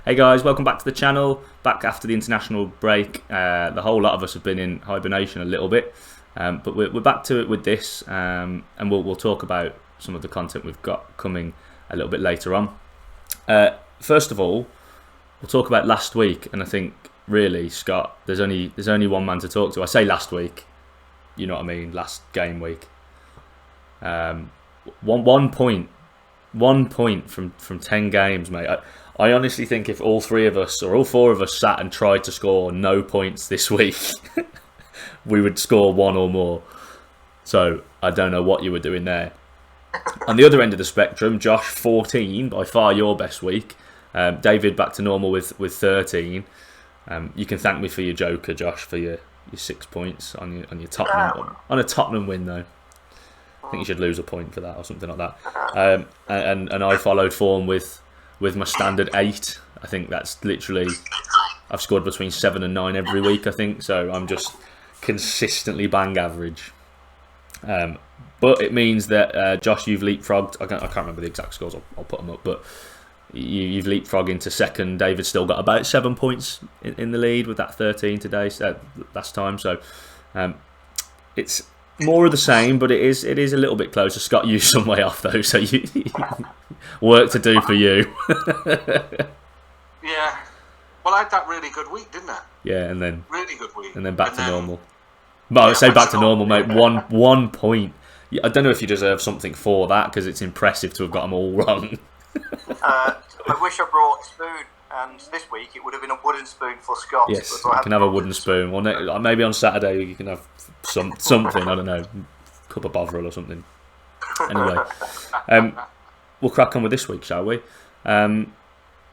Hey guys, welcome back to the channel. Back after the international break. The whole lot of us have been in hibernation a little bit, but we're back to it with this, and we'll talk about some of the content we've got coming a little bit later on. First of all, we'll talk about last week, and I think really, Scott, there's only one man to talk to. I say last week, you know what I mean, last game week. 1 point from 10 games, mate. I honestly think if all three of us or all four of us sat and tried to score no points this week, we would score one or more. So I don't know what you were doing there. On the other end of the spectrum, Josh, 14, by far your best week. David back to normal with 13. You can thank me for your joker, Josh, for your 6 points on your Tottenham on a Tottenham win though. I think you should lose a point for that or something like that. And I followed form with my standard 8. I think that's literally, I've scored between 7 and 9 every week, I think, so I'm just consistently bang average. But it means that Josh, you've leapfrogged. I can't remember the exact scores, I'll put them up, but you've leapfrogged into second. David's still got about 7 points in the lead with that 13 today, last time, so it's more of the same, but it is a little bit closer. Scott, you some way off though, so you work to do for you. Yeah. Well, I had that really good week, didn't I? Yeah, and then really good week, and then back to normal. Well, I would say back to normal, mate. One point. I don't know if you deserve something for that because it's impressive to have got them all wrong. I wish I brought a spoon, and this week it would have been a wooden spoon for Scott. Yes, you can have a wooden spoon. Well, maybe on Saturday you can have something. I don't know, cup of Bovril or something. Anyway, we'll crack on with this week, shall we?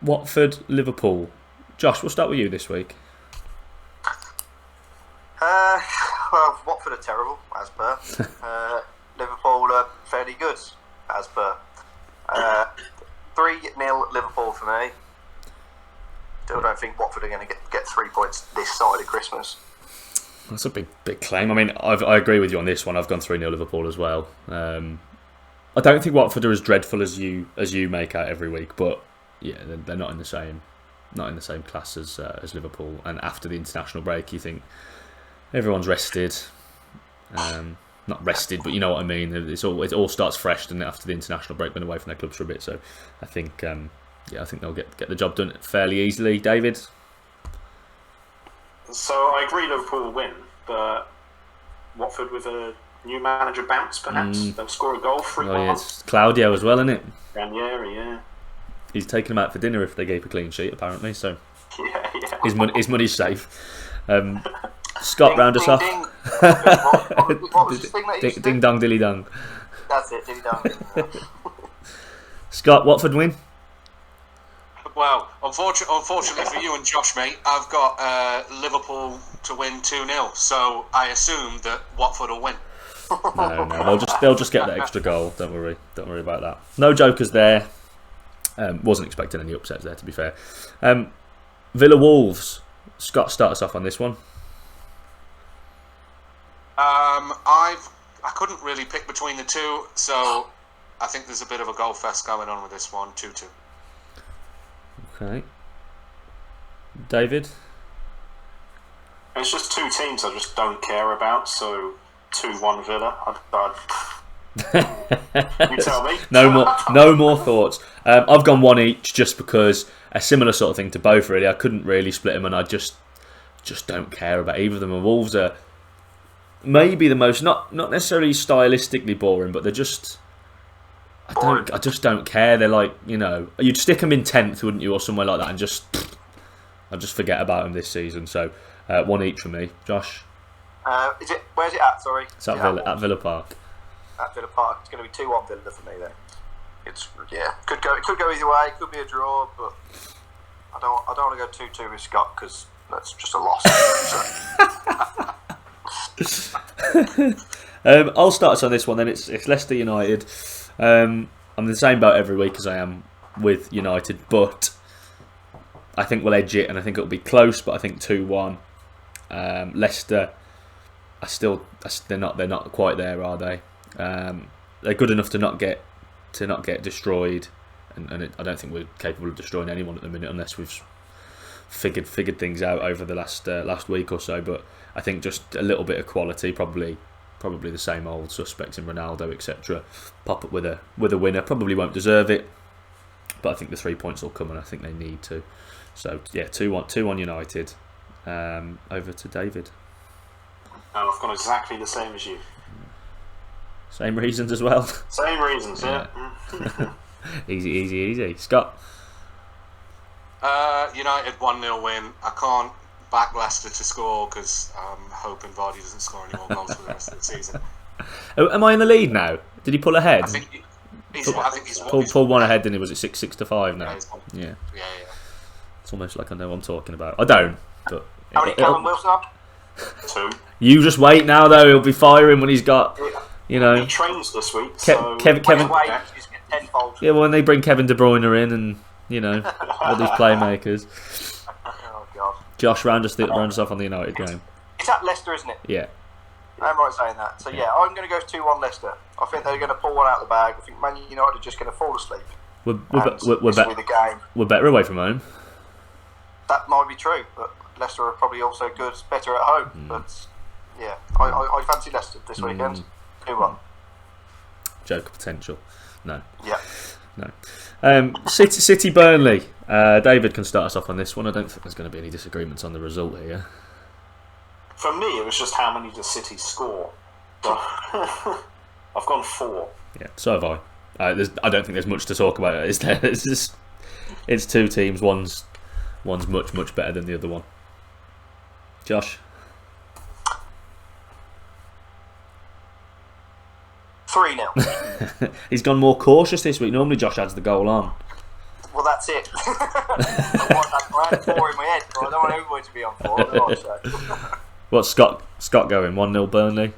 Watford Liverpool. Josh, we'll start with you this week. Well, Watford are terrible, as per. Liverpool are fairly good, as per. 3-0 Liverpool for me. Still don't think Watford are going to get 3 points this side of Christmas. That's a big claim. I mean, I agree with you on this one. I've gone 3-0 Liverpool as well. I don't think Watford are as dreadful as you make out every week, but yeah, they're not in the same class as Liverpool. And after the international break, you think everyone's rested. Not rested, but you know what I mean. It all starts fresh, doesn't it, after the international break, been away from their clubs for a bit. So I think I think they'll get the job done fairly easily. David? So I agree Liverpool will win, but Watford with a new manager bounce, perhaps. They'll score a goal, 3-1. Oh, yeah, it's Claudio as well, isn't it? Ranieri, yeah. He's taking them out for dinner if they keep a clean sheet, apparently. So Yeah. his money's safe. Scott, round us off. Ding. What was the thing that you used to Ding do? dong, dilly dong. That's it, dilly dong. Scott, Watford win? Well, unfortunately for you and Josh, mate, I've got Liverpool to win 2-0, so I assume that Watford will win. No, they'll just get that extra goal. Don't worry about that. No jokers there. Wasn't expecting any upsets there, to be fair. Villa Wolves. Scott, start us off on this one. I couldn't really pick between the two, so I think there's a bit of a goal fest going on with this one, 2-2. Okay. David? It's just two teams I just don't care about, so 2-1 Villa. You tell me. No more thoughts. I've gone one each just because a similar sort of thing to both, really. I couldn't really split them, and I just don't care about either of them. And Wolves are maybe the most, not necessarily stylistically boring, but they're just... I just don't care. They're like, you'd stick them in 10th, wouldn't you, or somewhere like that, and I'll just forget about them this season. So one each for me. Josh? Where's it at, sorry? It's at Villa Park. At Villa Park. It's going to be 2-1 Villa for me then. It could go either way. It could be a draw, but I don't want to go 2-2 with Scott because that's just a loss. I'll start us on this one then. It's Leicester United. I'm in the same boat every week as I am with United, but I think we'll edge it, and I think it'll be close. But I think 2-1. Leicester, they're not quite there, are they? they're good enough to not get destroyed, and I don't think we're capable of destroying anyone at the minute unless we've figured things out over the last week or so. But I think just a little bit of quality, probably the same old suspects in Ronaldo, etc. Pop up with a winner. Probably won't deserve it, but I think the 3 points will come, and I think they need to. So yeah, 2-1 United. Over to David. And I've gone exactly the same as you. Same reasons as well. Same reasons, yeah. Easy. Scott. United 1-0 win. I can't back Leicester to score because I'm hoping Vardy doesn't score any more goals for the rest of the season. Am I in the lead now? Did he pull ahead? I think he's pulled one ahead, and it was at 6 to 5 now. Yeah. It's almost like I know what I'm talking about. I don't. But how many Callum Wilson have? 2. You just wait now, though. He'll be firing when he's got, He trains this week. Kevin. He's getting tenfold. Yeah, well, when they bring Kevin De Bruyne in, and all these playmakers. Oh God. Josh, round us off on the United game. It's at Leicester, isn't it? Yeah. I'm right saying that. So yeah, I'm going to go 2-1 Leicester. I think they're going to pull one out of the bag. I think Man United are just going to fall asleep. We're the game. We're better away from home. That might be true, but Leicester are probably also better at home. But yeah, I fancy Leicester this weekend. 2-1. Joker potential. No. Yeah. No. City Burnley. David can start us off on this one. I don't think there's going to be any disagreements on the result here. For me, it was just how many does City score. I've gone 4. Yeah, so have I. I don't think there's much to talk about, is there? It's two teams. One's much better than the other one. Josh? 3-0. He's gone more cautious this week. Normally Josh adds the goal on. Well, that's it. I had 4 in my head, but I don't want everybody to be on 4. So. What's Scott going? 1-0 Burnley?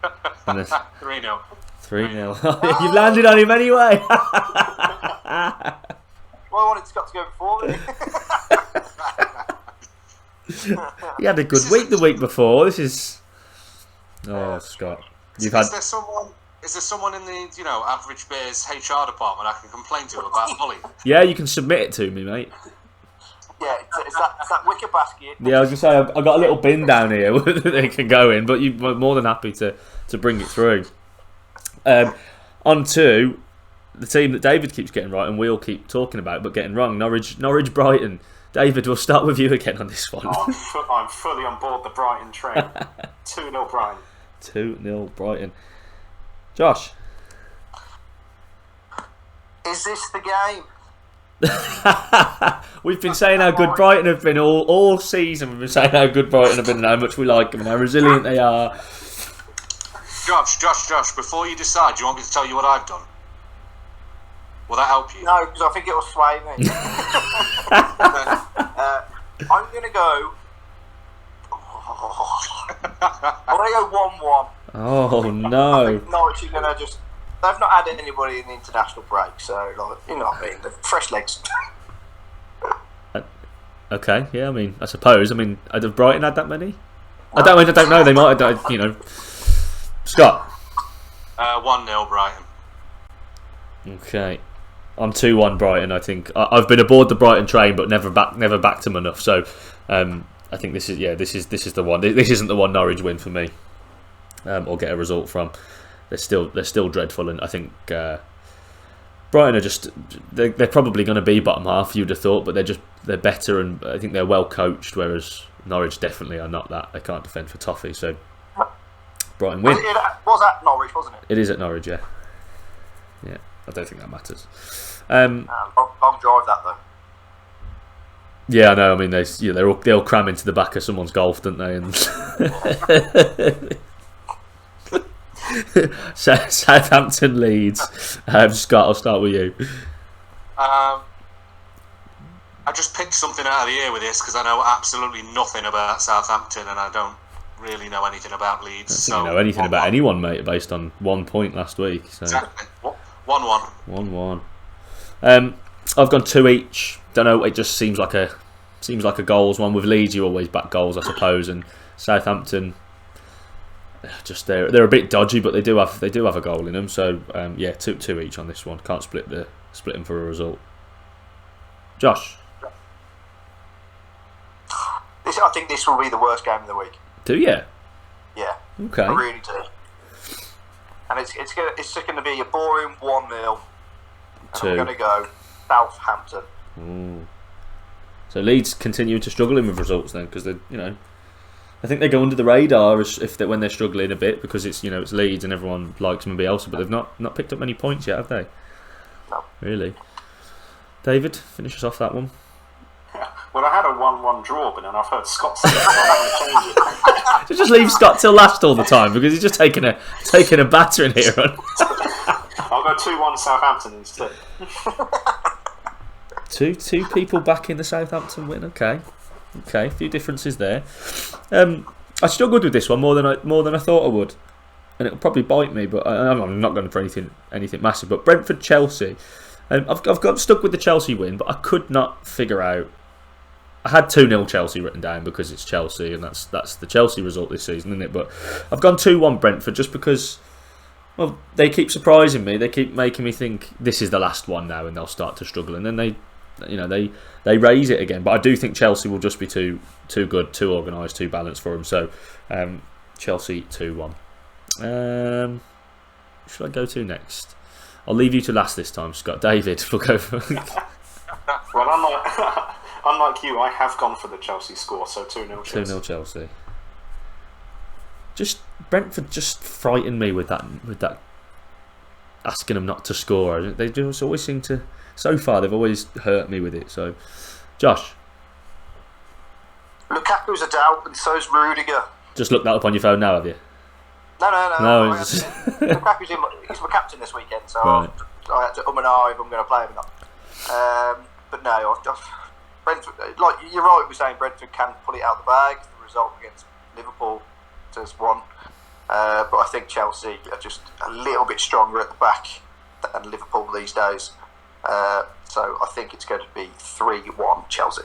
3-0. 3-0. You've landed on him anyway. Well, I wanted Scott to go before me. He had a good week the week before. This is... Oh, Scott. Is there someone in the Average Bears HR department I can complain to about Molly? Yeah, you can submit it to me, mate. Yeah, it's that wicker basket. Yeah, I was going to say, I've got a little bin down here that they can go in, but you're more than happy to bring it through. On to the team that David keeps getting right and we'll keep talking about but getting wrong, Norwich Brighton. David, we'll start with you again on this one. I'm fully on board the Brighton train. 2-0 Brighton. 2-0 Brighton. Josh? Is this the game? We've been saying how good Brighton have been all season. We've been saying how good Brighton have been and how much we like them and how resilient they are. Josh, before you decide, do you want me to tell you what I've done? Will that help you? No, because I think it will sway me. I'm going to go... I'm going to go 1-1. Oh, no. I think Norwich are going to just... They've not had anybody in the international break, so, you know what I mean? They're fresh legs. Okay, yeah, I suppose. Have Brighton had that many? I don't know. They might have, Scott? 1-0 Brighton. Okay. I'm 2-1 Brighton, I think. I've been aboard the Brighton train, but never backed them enough. So, I think this is the one. This isn't the one Norwich win for me, or get a result from. They're still dreadful, and I think Brighton are just they're probably going to be bottom half. You'd have thought, but they're better, and I think they're well coached. Whereas Norwich definitely are not that. They can't defend for toffee. So Brighton win. It was at Norwich, wasn't it? It is at Norwich, yeah. Yeah, I don't think that matters. Long drive that though. Yeah, I know. They'll cram into the back of someone's golf, don't they? And Southampton leads. Scott, I'll start with you. I just picked something out of the air with this because I know absolutely nothing about Southampton and I don't really know anything about Leeds. I don't think you know anything about anyone, mate, based on 1 point last week. So. Exactly. 1-1. 1-1. I've gone 2 each. Don't know. It just seems like a goals one. With Leeds, you always back goals, I suppose. And Southampton, just they're a bit dodgy, but they do have a goal in them. So yeah, 2 each on this one. Can't split them for a result. Josh, I think this will be the worst game of the week. do you? Yeah. Okay. I really do. And it's just going to be a boring 1-0. Two. I'm going to go Southampton. Ooh. So Leeds continue to struggling with results then, because I think they go under the radar when they're struggling a bit, because it's Leeds and everyone likes them and Bielsa, but they've not picked up many points yet, have they? No. Really. David, finish us off that one. Well, I had a 1-1 draw, but then I've heard Scott say I'm going to change it. Just leave Scott till last all the time, because he's just taking a battering here on. I'll go 2-1 Southampton instead. Two people back in the Southampton win. Okay, a few differences there. I struggled with this one more than I thought I would, and it'll probably bite me. But I'm not going for anything massive. But Brentford Chelsea, I've got stuck with the Chelsea win, but I could not figure out. I had 2-0 Chelsea written down because it's Chelsea, and that's the Chelsea result this season, isn't it? But I've gone 2-1 Brentford just because. Well, they keep surprising me. They keep making me think this is the last one now, and they'll start to struggle, and then they raise it again. But I do think Chelsea will just be too good, too organised, too balanced for them. So Chelsea 2-1. Should I go to next? I'll leave you to last this time, Scott. David, we'll go for. Well, unlike you, I have gone for the Chelsea score, so 2-0 Chelsea. 2-0 Chelsea. Just Brentford just frightened me with that asking them not to score. They just always seem to. So far, they've always hurt me with it. So, Josh, Lukaku's a doubt, and so's Rudiger. just look that up on your phone now, have you? No. It's He's my captain this weekend, so right. I had to and ah if I'm going to play him or not. But no, Brentford. Like you're right, we're saying Brentford can pull it out the bag. The result against Liverpool says one, but I think Chelsea are just a little bit stronger at the back than Liverpool these days. So I think it's going to be 3-1 Chelsea.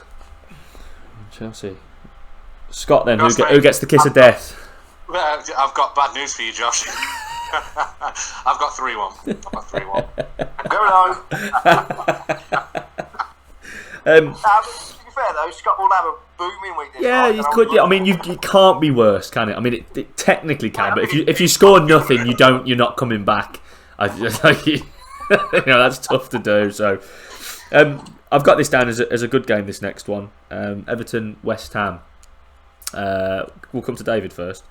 Chelsea. Scott, then, who gets the kiss of death? I've got bad news for you, Josh. I've got 3-1. To be fair though, Scott will have a booming week. Yeah, you could. Yeah, I mean, you can't be worse, can it? I mean, it technically can, but if you score nothing, you're not coming back. That's tough to do. So, I've got this down as a good game. This next one, Everton West Ham. We'll come to David first.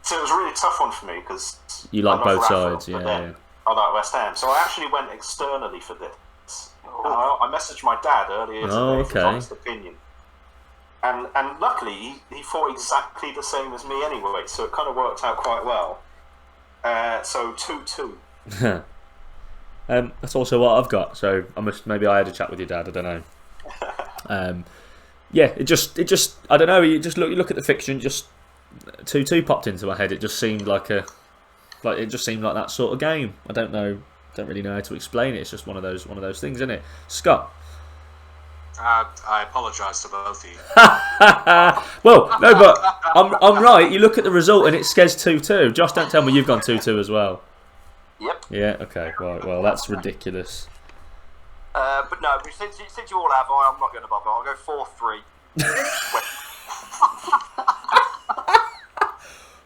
So it was a really tough one for me because you like both Rafa, sides, yeah. I like West Ham, so I actually went externally for this. I messaged my dad earlier today for his honest opinion, and luckily he thought exactly the same as me anyway, so it kind of worked out quite well. So 2-2. That's also what I've got. So maybe I had a chat with your dad. I don't know. Yeah, it just I don't know. You look at the fixture and just 2-2 popped into my head. It just seemed like that sort of game. I don't really know how to explain it. It's just one of those things, isn't it? Scott. I apologise to both of you. Well, no, but I'm right. You look at the result and it says 2-2. Josh, don't tell me you've gone 2-2 as well. Yep. Yeah. Okay. Right. Well, that's ridiculous. But no, since you all have, I'm not going to bother. I'll go 4-3.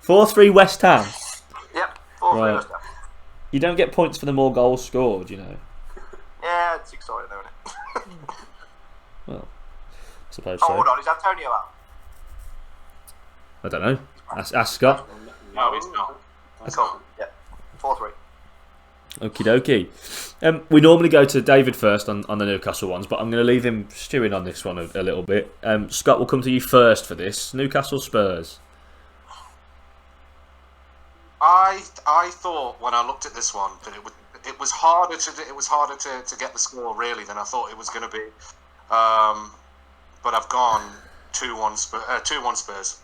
4-3 West Ham. Yep, 4-3 Right. West Ham. You don't get points for the more goals scored, you know. Yeah, it's exciting, though, isn't it? Well, I suppose Oh, so. hold on, is Antonio out? I don't know. Ask Scott. No, he's not. Cool. Yeah, 4-3. Okie dokie. We normally go to David first on the Newcastle ones, but I'm going to leave him stewing on this one a little bit. Scott, we'll come to you first for this. Newcastle Spurs. I thought when I looked at this one that it was harder to get the score really than I thought it was going to be. But I've gone 2-1 Spurs.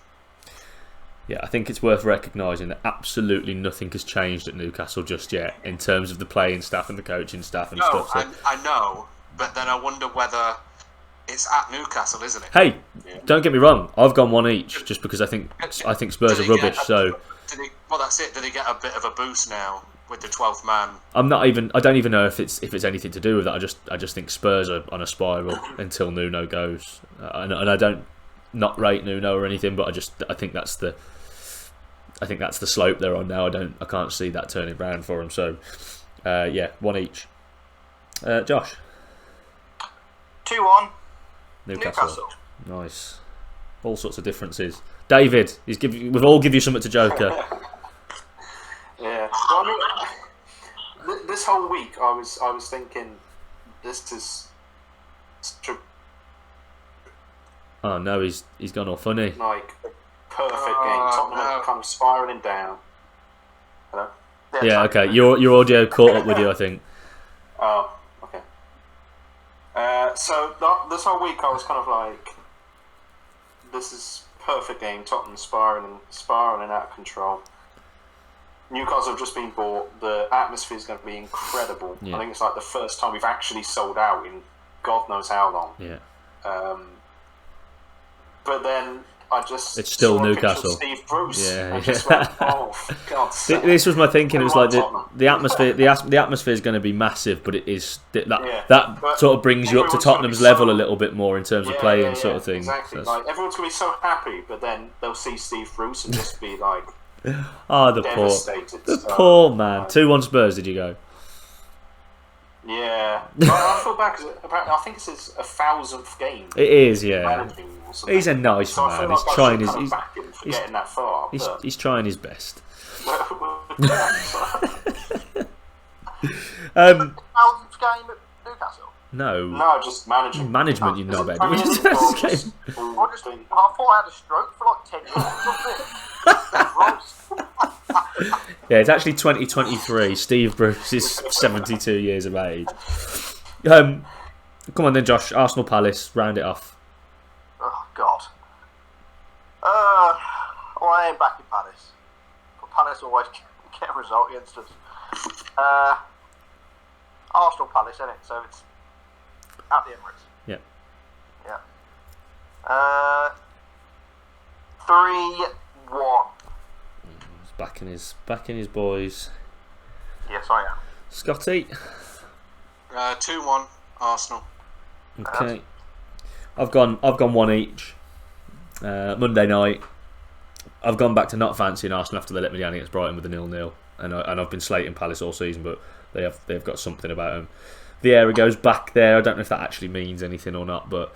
Yeah, I think it's worth recognising that absolutely nothing has changed at Newcastle just yet in terms of the playing staff and the coaching staff and stuff. So. I know, but then I wonder whether it's at Newcastle, isn't it? Hey, don't get me wrong. I've gone one each just because I think Spurs are rubbish. Well, that's it. Did he get a bit of a boost now with the 12th man? I don't even know if it's anything to do with that. I just think Spurs are on a spiral until Nuno goes, and I don't not rate Nuno or anything, but I think that's the slope they're on now. I can't see that turning around for them. So one each. Josh. 2-1. Newcastle. Nice. All sorts of differences. David, we've all give you something to joker. Yeah. Well, I mean, this whole week I was thinking this is Oh no, he's gone all funny. Like a perfect game. Tottenham are kind of spiralling down. Hello? Yeah, okay. Your audio caught up with you, I think. Oh, okay. So this whole week I was kind of like, this is perfect game. Tottenham spiraling out of control. Newcastle have just been bought. The atmosphere is going to be incredible. Yeah. I think it's like the first time we've actually sold out in God knows how long. Yeah. But then it's still Newcastle. Steve Bruce. Yeah. Just went, oh, for God's sake. This was my thinking. It was like the atmosphere. The atmosphere is going to be massive, but it is that sort of brings you up to Tottenham's level a little bit more in terms of playing sort of thing. Exactly. Like everyone's going to be so happy, but then they'll see Steve Bruce and just be like, the poor man. 2-1 Spurs. Did you go? Yeah, I feel bad because apparently I think it's his 1,000th game. It is, yeah. He's a nice man. He's trying his. Getting that far. He's trying his best. 1,000th game at Newcastle. No, just management. Management, you know better. I thought I had a stroke for like 10 years. Yeah, it's actually 2023. Steve Bruce is 72 years of age. Come on then, Josh. Arsenal Palace, round it off. Oh, God. Well, I ain't backing Palace. But Palace always get a result against us. Arsenal Palace, isn't it? So it's at the Emirates. Yeah. Yeah. 3-1. He's backing his boys. Yes, I am. Scotty. 2-1 Arsenal. Okay. I've gone one each. Monday night. I've gone back to not fancying Arsenal after they let me down against Brighton with a 0-0, and I've been slating Palace all season, but they've got something about them. Vieira goes back there. I don't know if that actually means anything or not, but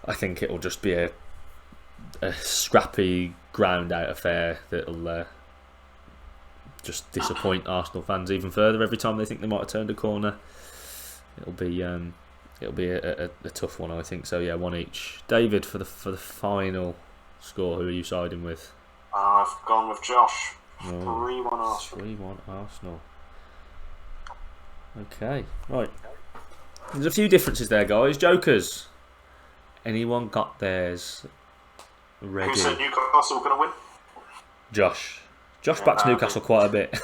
I think it'll just be a scrappy, ground out affair that'll just disappoint Arsenal fans even further every time they think they might have turned a corner. It'll be a tough one, I think. So yeah, one each. David, for the final score, who are you siding with? I've gone with Josh. 3-1 Arsenal. 3-1 Arsenal. Okay, right. There's a few differences there, guys. Jokers. Anyone got theirs ready? Who said Newcastle were going to win? Josh backs Newcastle quite a bit.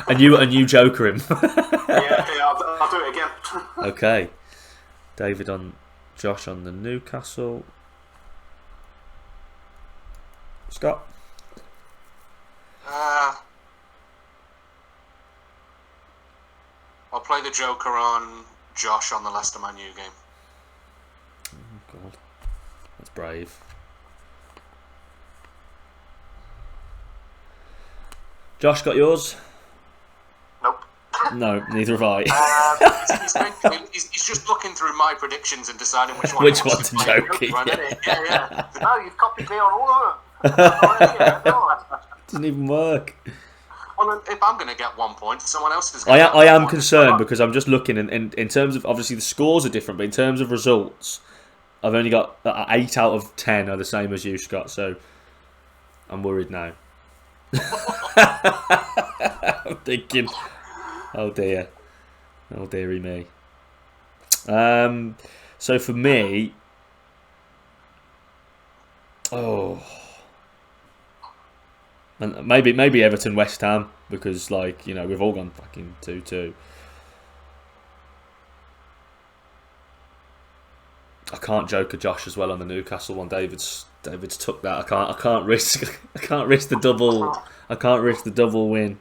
and you joker him. yeah, I'll do it again. Okay. David on Josh on the Newcastle. Scott. I'll play the Joker on Josh on the Leicester Man U game. Oh God, that's brave. Josh, got yours? Nope. No, neither have I. He's just looking through my predictions and deciding which one. Which one's joking? Yeah. No, you've copied me on all of them. Doesn't even work. Well, if I'm going to get 1 point, someone else is going to get I am concerned because I'm just looking, and in terms of, obviously the scores are different, but in terms of results, I've only got 8 out of 10 are the same as you, Scott, so I'm worried now. I'm thinking, oh dearie me. So for me, and maybe Everton West Ham, because we've all gone fucking 2-2. I can't joke a Josh as well on the Newcastle one. David's took that. I can't risk the double. I can't risk the double win.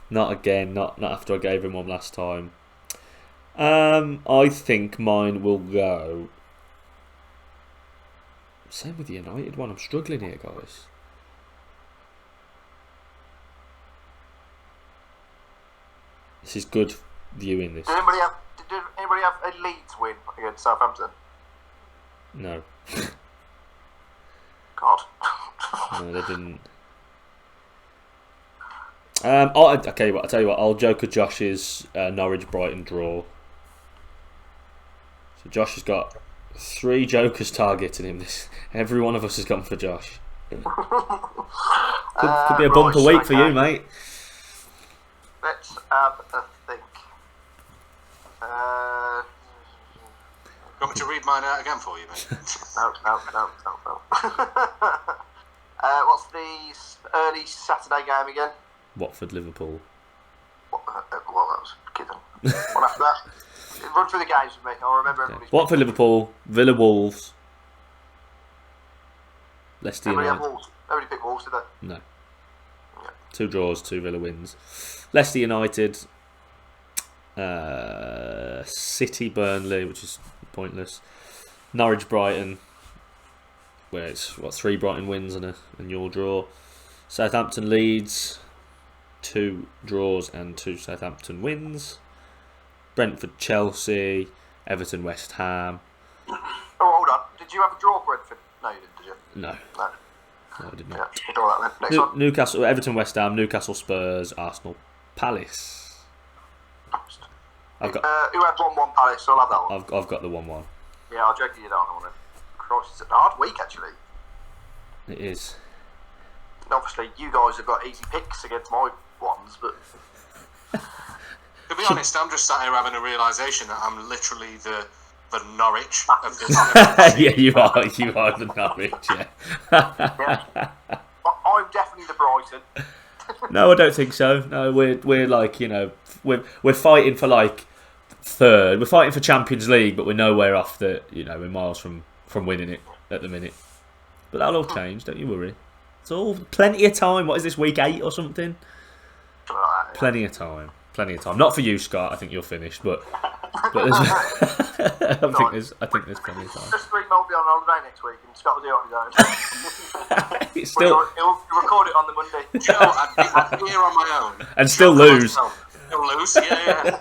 Not again. Not after I gave him one last time. I think mine will go. Same with the United one. I'm struggling here, guys. This is good viewing. This. Did anybody have a Leeds win against Southampton? No. God. No, they didn't. I'll tell you what. I'll joke at Josh's Norwich Brighton draw. So Josh has got 3 jokers targeting him. Every one of us has gone for Josh. Could be a bumper week for you, mate. Let's have a think. Want me to read mine out again for you, mate? No. What's the early Saturday game again? Watford Liverpool. Well, that was kidding. What after that? Run through the games with me. I'll remember everybody's. Watford Liverpool, Villa Wolves, Leicester United. Nobody picked Wolves, did they? No. Yeah. 2 draws, 2 Villa wins. Leicester United, City Burnley, which is pointless. Norwich Brighton, where it's 3 Brighton wins and your draw. Southampton Leeds, 2 draws and 2 Southampton wins. Brentford Chelsea, Everton West Ham. Oh, hold on. Did you have a draw, Brentford? No, you didn't, did you? No. No, I did not. Yeah, draw that then. Next one. Newcastle, Everton West Ham, Newcastle Spurs, Arsenal Palace. Who had 1-1 Palace, so I'll have that one. I've got the 1-1. Yeah, I'll joke you that one. Christ, it's a hard week, actually. It is. And obviously, you guys have got easy picks against my ones, but... To be honest, I'm just sat here having a realisation that I'm literally the Norwich of this. Yeah, you are the Norwich, yeah. Yeah. I'm definitely the Brighton. No, I don't think so. No, we're like, we're fighting for like 3rd. We're fighting for Champions League, but we're nowhere off we're miles from winning it at the minute. But that'll all change, don't you worry. It's all plenty of time. What is this, week 8 or something? Plenty of time. Not for you, Scott. I think you're finished, but there's, I think there's plenty of time. Just 3 might be on holiday next week, and Scott will do it on his own. It's still, he'll record it on the Monday. You know, I'd be here on my own and still lose. Still lose, yeah.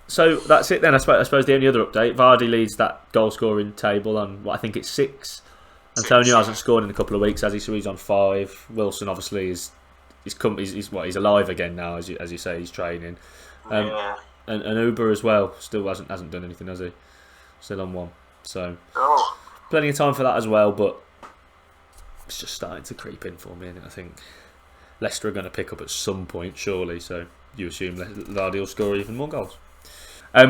So that's it then. I suppose the only other update: Vardy leads that goal scoring table on what I think it's 6. Antonio hasn't scored in a couple of weeks, has he? So he's on 5. Wilson obviously he's alive again now, as you say, he's training. And Uber as well still hasn't done anything, has he? Still on 1. So plenty of time for that as well, but it's just starting to creep in for me, and I think Leicester are going to pick up at some point, surely. So you assume Vardy will score even more goals.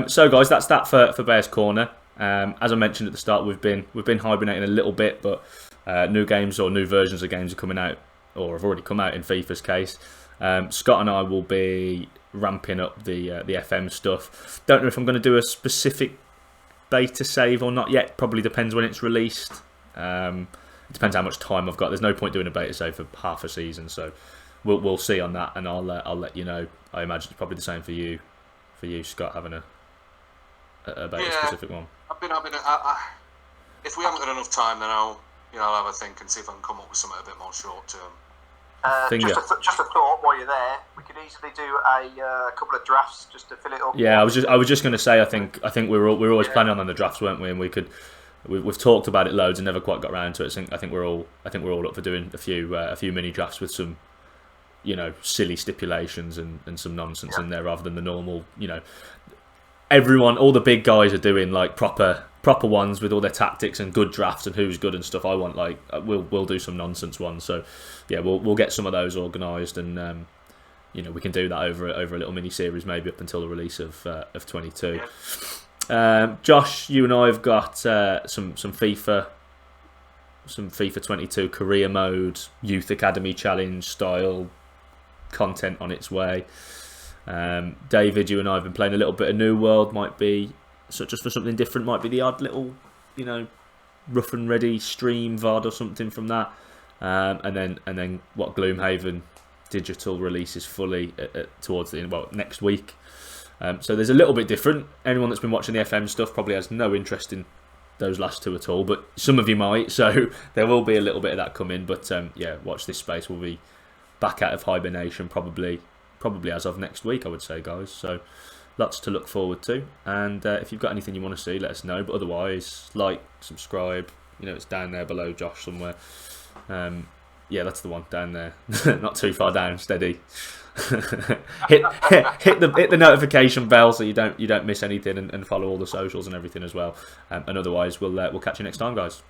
So guys, that's that for Bears Corner. As I mentioned at the start, we've been hibernating a little bit, but new games or new versions of games are coming out, or have already come out in FIFA's case. Scott and I will be ramping up the FM stuff. Don't know if I'm going to do a specific beta save or not yet. Probably depends when it's released. It depends how much time I've got. There's no point doing a beta save for half a season, so we'll see on that, and I'll let you know. I imagine it's probably the same for you, Scott, having a beta specific one. If we haven't got enough time, then I'll have a think and see if I can come up with something a bit more short term. Just a thought while you're there, we could easily do a couple of drafts just to fill it up. Yeah, I was just going to say, I think we were always planning on the drafts, weren't we? And we've talked about it loads and never quite got around to it. I think we're all up for doing a few mini drafts with some silly stipulations and some nonsense in there, rather than the normal. Everyone, all the big guys are doing like proper ones with all their tactics and good drafts and who's good and stuff. I want we'll do some nonsense ones. So yeah, we'll get some of those organised, and we can do that over a little mini series, maybe up until the release of 22. Josh, you and I have got some FIFA 22 career mode, youth academy challenge style content on its way. David, you and I have been playing a little bit of New World. Might be So just for something different, might be the odd little, rough and ready stream VOD or something from that, and then what Gloomhaven digital releases fully towards next week. So there's a little bit different. Anyone that's been watching the FM stuff probably has no interest in those last two at all, but some of you might, so there will be a little bit of that coming. But watch this space. We'll be back out of hibernation probably as of next week, I would say, guys. So lots to look forward to, and if you've got anything you want to see, let us know. But otherwise, like, subscribe, it's down there below Josh somewhere. That's the one down there. Not too far down, steady. hit the notification bell so you don't miss anything, and follow all the socials and everything as well. And otherwise, we'll catch you next time, guys.